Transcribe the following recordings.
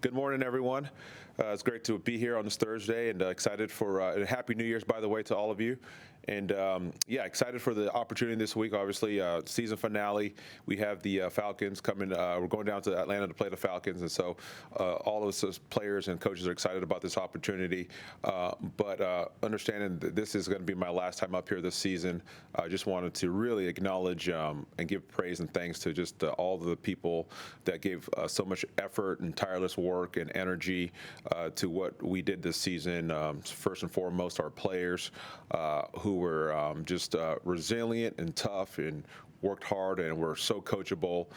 Good morning, everyone. It's great to be here on this Thursday, and excited for and Happy New Year's, by the way, to all of you. And yeah, excited for the opportunity this week. Obviously, season finale. We have the Falcons coming. We're going down to Atlanta to play the Falcons, and so all of us as players and coaches are excited about this opportunity. But understanding that this is going to be my last time up here this season, I just wanted to really acknowledge and give praise and thanks to just all the people that gave so much effort and tireless work and energy to what we did this season. First and foremost, our players who were just resilient and tough and worked hard and were so coachable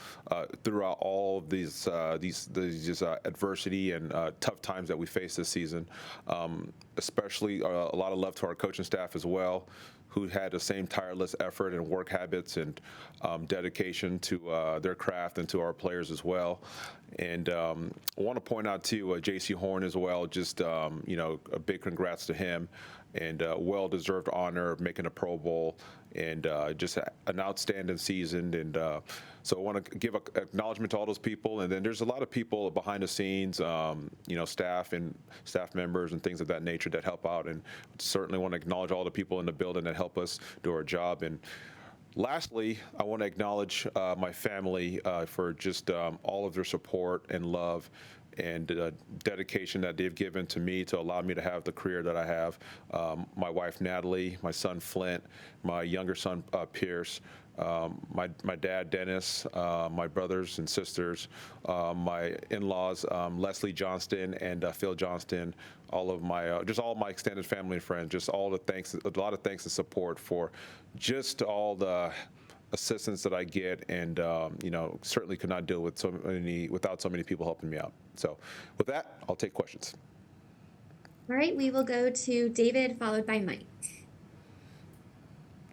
throughout all of these adversity and tough times that we faced this season. Especially a lot of love to our coaching staff as well, who had the same tireless effort and work habits and dedication to their craft and to our players as well. And I want to point out to J.C. Horn as well, just a big congrats to him, and well-deserved honor of making a Pro Bowl, and just an outstanding season. And so I want to give acknowledgement to all those people. And then there's a lot of people behind the scenes, staff and staff members and things of that nature that help out. And certainly want to acknowledge all the people in the building that help us do our job. And lastly, I want to acknowledge my family for just all of their support and love and dedication that they've given to me to allow me to have the career that I have. My wife, Natalie, my son, Flint, my younger son, Pierce, my dad, Dennis, my brothers and sisters, my in-laws, Leslie Johnston and Phil Johnston, all of my, just all my extended family and friends, just all the thanks, a lot of thanks and support for just all the assistance that I get, and certainly could not deal with without so many people helping me out. So with that, I'll take questions. All right, we will go to David, followed by Mike.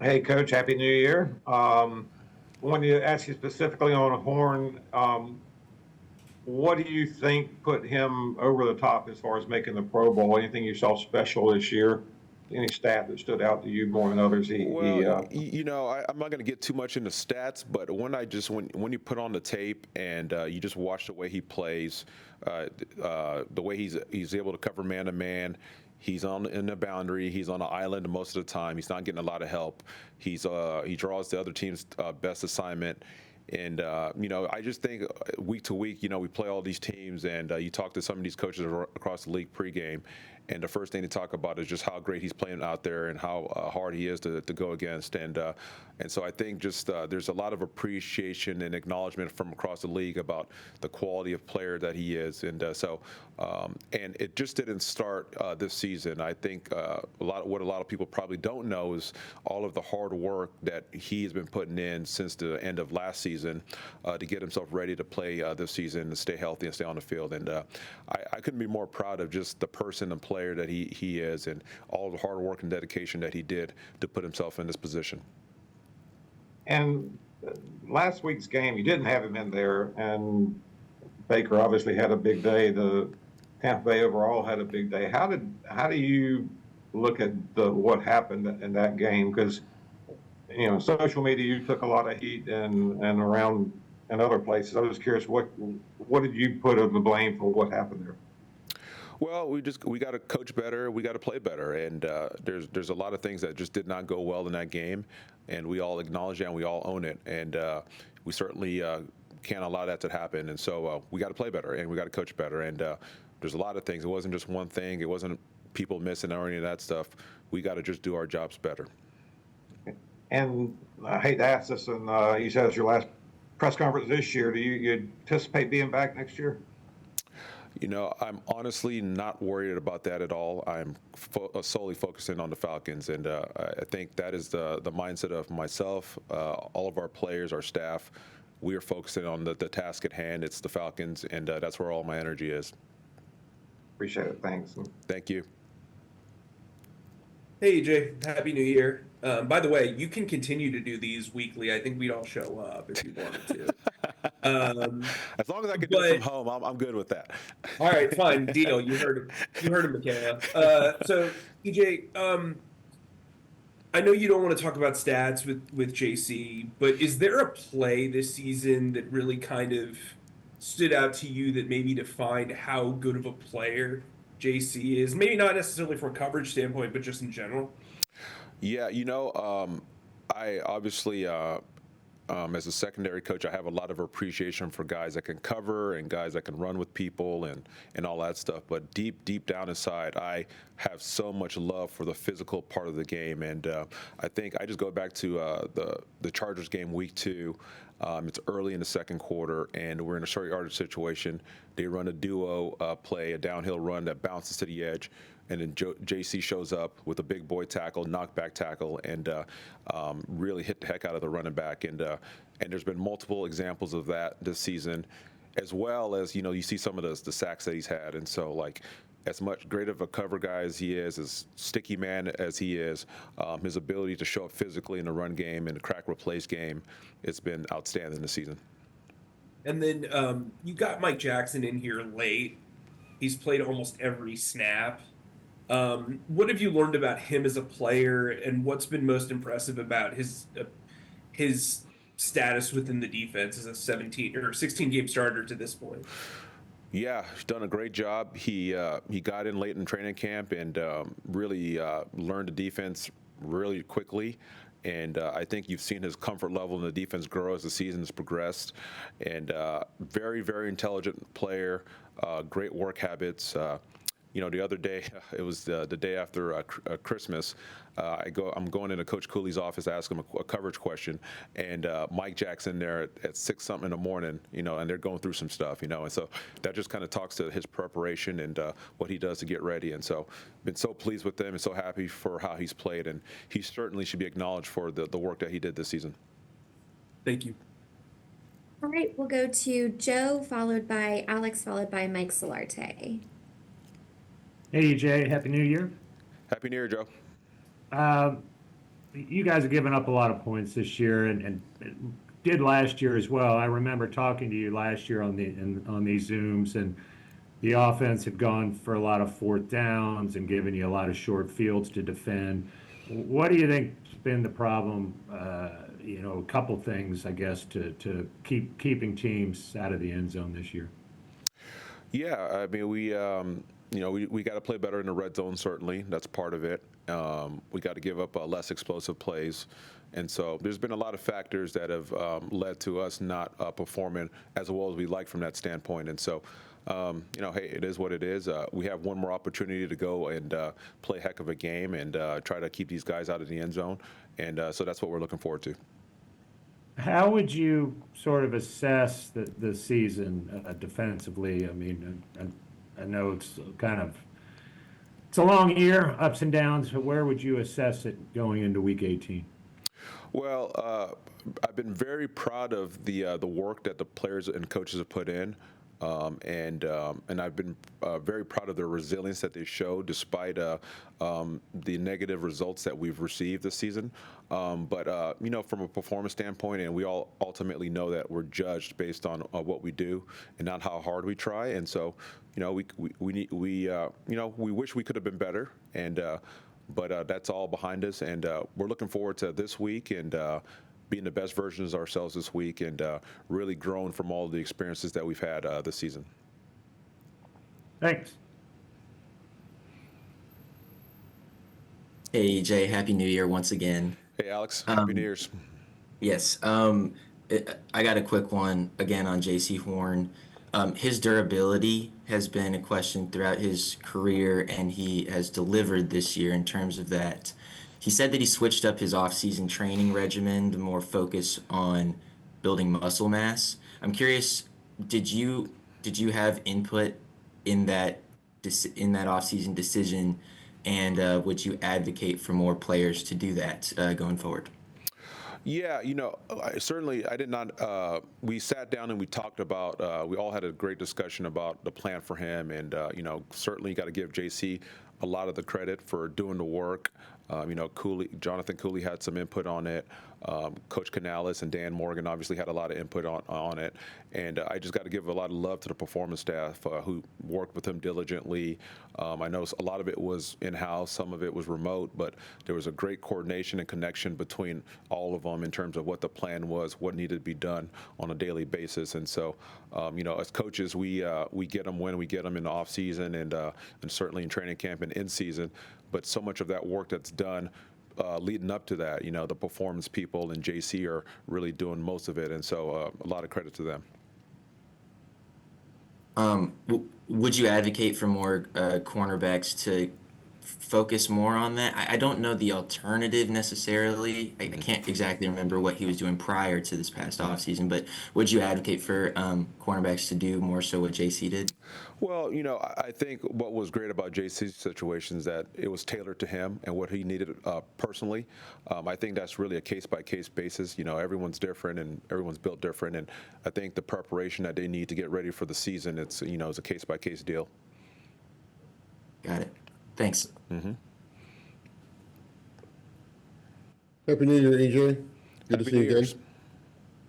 Hey, Coach, Happy New Year. I wanted to ask you specifically on Horn, what do you think put him over the top as far as making the Pro Bowl? Anything you saw special this year? Any stat that stood out to you more than others? I'm not going to get too much into stats, but when you put on the tape and you just watch the way he plays, the way he's able to cover man to man. He's in the boundary. He's on the island most of the time. He's not getting a lot of help. He draws the other team's best assignment. And, I just think week to week, we play all these teams, and you talk to some of these coaches across the league pregame, and the first thing to talk about is just how great he's playing out there and how hard he is to go against. And so I think just there's a lot of appreciation and acknowledgement from across the league about the quality of player that he is. And and it just didn't start this season. I think what a lot of people probably don't know is all of the hard work that he has been putting in since the end of last season to get himself ready to play this season and stay healthy and stay on the field. And I couldn't be more proud of just the person and player that he is, and all the hard work and dedication that he did to put himself in this position. And last week's game, you didn't have him in there, and Baker obviously had a big day. The Tampa Bay overall had a big day. How do you look at what happened in that game? Because social media, you took a lot of heat and around in other places. I was curious, what did you put on the blame for what happened there? Well, we got to coach better. We got to play better, and there's a lot of things that just did not go well in that game, and we all acknowledge that and we all own it, and we certainly can't allow that to happen. And so we got to play better and we got to coach better. And there's a lot of things. It wasn't just one thing. It wasn't people missing or any of that stuff. We got to just do our jobs better. And I hate to ask this, and you said it's your last press conference this year. Do you anticipate being back next year? I'm honestly not worried about that at all. I'm solely focusing on the Falcons, and I think that is the mindset of myself, all of our players, our staff. We are focusing on the task at hand. It's the Falcons, and that's where all my energy is. Appreciate it. Thanks. Thank you. Hey, EJ. Happy New Year. By the way, you can continue to do these weekly. I think we'd all show up if you wanted to. As long as I can do it from home, I'm good with that. All right, fine, deal. You heard him, Michaela. So, EJ, I know you don't want to talk about stats with JC, but is there a play this season that really kind of stood out to you that maybe defined how good of a player JC is? Maybe not necessarily from a coverage standpoint, but just in general. Yeah, I obviously, as a secondary coach, I have a lot of appreciation for guys that can cover and guys that can run with people and all that stuff. But deep down inside, I have so much love for the physical part of the game. And I think I just go back to the Chargers game week 2. It's early in the second quarter, and we're in a short yardage situation. They run a duo play, a downhill run that bounces to the edge, and then JC shows up with a big boy tackle, knockback tackle, and really hit the heck out of the running back. And there's been multiple examples of that this season, as well as you see some of the sacks that he's had. And so as much great of a cover guy as he is, as sticky man as he is, his ability to show up physically in the run game and the crack replace game, it's been outstanding this season. And then you got Mike Jackson in here late. He's played almost every snap. What have you learned about him as a player, and what's been most impressive about his status within the defense as a 17 or 16 game starter to this point? Yeah, he's done a great job. He got in late in training camp and really learned the defense really quickly. And I think you've seen his comfort level in the defense grow as the season has progressed. And very, very intelligent player, great work habits. The other day, it was the day after Christmas. I'm going into Coach Cooley's office to ask him a coverage question, and Mike Jackson there at 6 something in the morning, and they're going through some stuff, and so that just kind of talks to his preparation and what he does to get ready. And so, been so pleased with him and so happy for how he's played, and he certainly should be acknowledged for the work that he did this season. Thank you. All right, we'll go to Joe, followed by Alex, followed by Mike Solarte. Hey, Jay, Happy New Year. Happy New Year, Joe. You guys have given up a lot of points this year and did last year as well. I remember talking to you last year on these Zooms, and the offense had gone for a lot of fourth downs and given you a lot of short fields to defend. What do you think has been the problem? A couple things, I guess, to keeping teams out of the end zone this year. Yeah, I mean, we got to play better in the red zone, certainly. That's part of it. We got to give up less explosive plays. And so there's been a lot of factors that have led to us not performing as well as we like from that standpoint. And so, hey, it is what it is. We have one more opportunity to go and play a heck of a game and try to keep these guys out of the end zone. And so that's what we're looking forward to. How would you sort of assess the season defensively? I mean, I know it's a long year, ups and downs. But where would you assess it going into Week 18? Well, I've been very proud of the work that the players and coaches have put in, and I've been very proud of their resilience that they showed despite the negative results that we've received this season. But from a performance standpoint, and we all ultimately know that we're judged based on what we do and not how hard we try. And so, we wish we could have been better, and but that's all behind us, and we're looking forward to this week and being the best versions of ourselves this week and really growing from all the experiences that we've had this season. Thanks. Hey, Jay, Happy New Year once again. Hey, Alex, Happy New Year's. Yes, I got a quick one again on J.C. Horn. His durability has been a question throughout his career, and he has delivered this year in terms of that. He said that he switched up his off-season training regimen to more focus on building muscle mass. I'm curious, did you have input in that off-season decision, and would you advocate for more players to do that going forward? Yeah, I did not. We sat down and we talked about. We all had a great discussion about the plan for him, and certainly got to give JC a lot of the credit for doing the work. Jonathan Cooley had some input on it. Coach Canales and Dan Morgan obviously had a lot of input on it. And I just got to give a lot of love to the performance staff who worked with him diligently. I know a lot of it was in-house, some of it was remote, but there was a great coordination and connection between all of them in terms of what the plan was, what needed to be done on a daily basis. And so, as coaches, we get them when we get them in the off season and certainly in training camp and in season. But so much of that work that's done leading up to that, the performance people and JC are really doing most of it. And so a lot of credit to them. Would you advocate for more cornerbacks to focus more on that? I don't know the alternative necessarily. I can't exactly remember what he was doing prior to this past offseason, but would you advocate for cornerbacks to do more so what JC did? Well, I think what was great about JC's situation is that it was tailored to him and what he needed personally. I think that's really a case-by-case basis. Everyone's different and everyone's built different, and I think the preparation that they need to get ready for the season, it's a case-by-case deal. Got it. Thanks. Mm-hmm. Happy New Year, EJ. Good to see you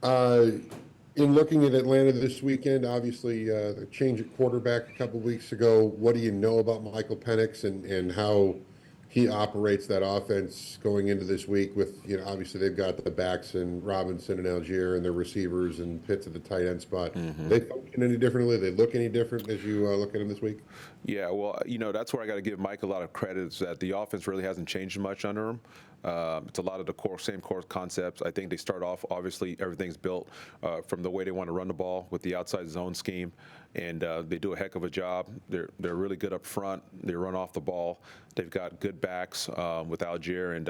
again. In looking at Atlanta this weekend, obviously the change at quarterback a couple weeks ago, what do you know about Michael Penix and how he operates that offense going into this week with, obviously they've got the backs and Robinson and Algier and their receivers and Pitts at the tight end spot. Mm-hmm. They function any differently? They look any different as you look at them this week? Yeah, well, that's where I got to give Mike a lot of credit, is that the offense really hasn't changed much under him. It's a lot of the same core concepts. I think they start off, obviously, everything's built from the way they want to run the ball with the outside zone scheme, and they do a heck of a job. They're really good up front. They run off the ball. They've got good backs with Algier and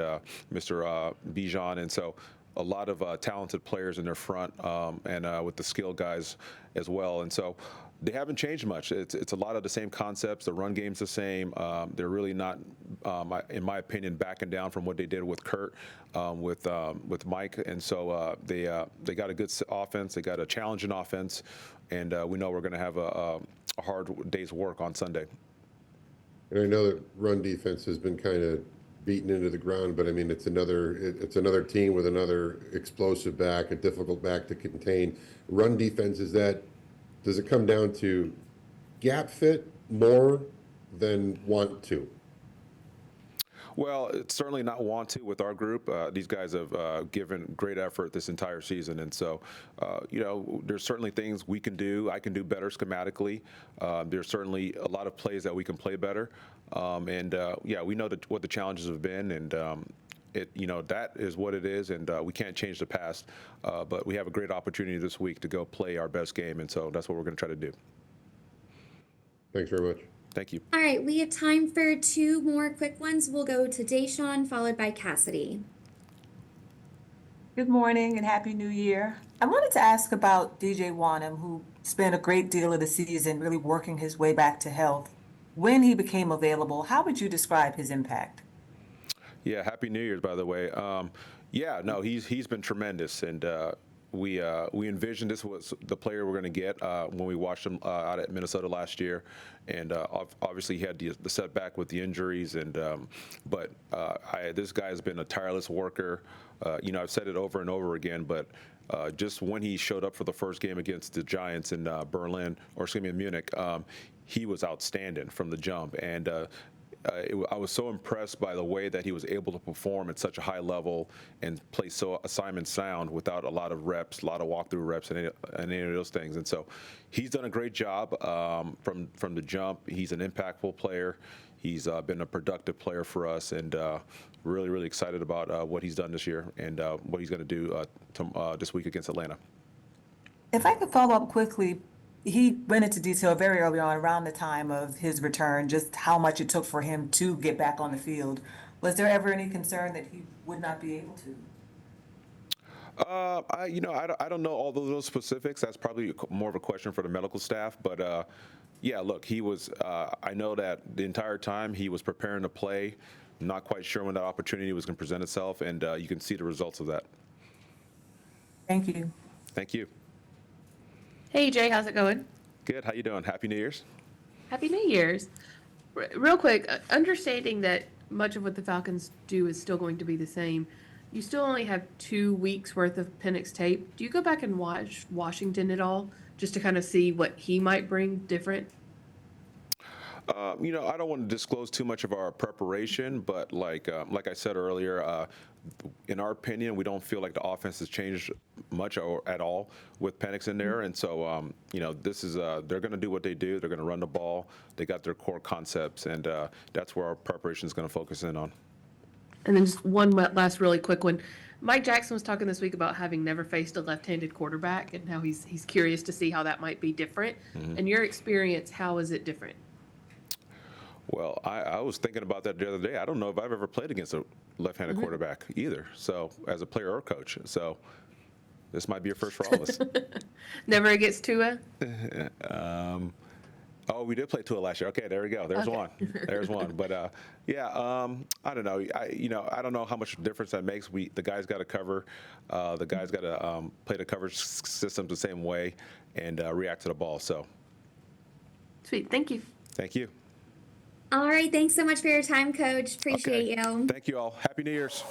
Mr. Bijan, and so a lot of talented players in their front and with the skill guys as well. And so they haven't changed much. It's a lot of the same concepts. The run game's the same. They're really not, in my opinion, backing down from what they did with Kurt, with Mike. And so they got a good offense. They got a challenging offense, and we know we're going to have a hard day's work on Sunday. And I know that run defense has been kind of beaten into the ground, but I mean it's another team with another explosive back, a difficult back to contain. Run defense, does it come down to gap fit more than want to? Well, it's certainly not want to with our group. These guys have given great effort this entire season. And so, there's certainly things we can do. I can do better schematically. There's certainly a lot of plays that we can play better. We know what the challenges have been. And, that is what it is. And we can't change the past. But we have a great opportunity this week to go play our best game. And so that's what we're going to try to do. Thanks very much. Thank you. All right, we have time for two more quick ones. We'll go to Deshaun, followed by Cassidy. Good morning and Happy New Year. I wanted to ask about DJ Wanham, who spent a great deal of the season really working his way back to health. When he became available, how would you describe his impact? Yeah, Happy New Year's, by the way. He's been tremendous, and we envisioned this was the player we're going to get when we watched him out at Minnesota last year, and obviously he had the setback with the injuries, and this guy has been a tireless worker. I've said it over and over again, but just when he showed up for the first game against the Giants in Munich, he was outstanding from the jump, and I was so impressed by the way that he was able to perform at such a high level and play so assignment sound without a lot of reps, a lot of walkthrough reps, and any of those things. And so he's done a great job from the jump. He's an impactful player. He's been a productive player for us, and really, really excited about what he's done this year and what he's going to do this week against Atlanta. If I could follow up quickly, he went into detail very early on, around the time of his return, just how much it took for him to get back on the field. Was there ever any concern that he would not be able to? I don't know all those specifics. That's probably more of a question for the medical staff. But look, he was. I know that the entire time he was preparing to play. Not quite sure when that opportunity was going to present itself, and you can see the results of that. Thank you. Thank you. Hey Jay, how's it going? Good. How you doing? Happy New Year's. Happy New Year's. Real quick, understanding that much of what the Falcons do is still going to be the same, You still only have 2 weeks worth of Penix tape. Do you go back and watch Washington at all just to kind of see what he might bring different? I don't want to disclose too much of our preparation, but like I said earlier, in our opinion, we don't feel like the offense has changed much or at all with Penix in there. And so, this is they're going to do what they do. They're going to run the ball. They got their core concepts, and that's where our preparation is going to focus in on. And then just one last really quick one. Mike Jackson was talking this week about having never faced a left-handed quarterback and how he's curious to see how that might be different. In your experience, how is it different? Well, I was thinking about that the other day. I don't know if I've ever played against a left-handed quarterback either. So, as a player or coach, so this might be a first for all of us. Never against Tua? Oh, we did play Tua last year. Okay, there we go. There's one. There's one. But I don't know. I don't know how much difference that makes. The guys got to cover. The guys got to play the coverage systems the same way and react to the ball. So, Sweet. Thank you. thank you. All right. Thanks so much for your time, Coach. Appreciate Okay. you. Thank you all. Happy New Year's.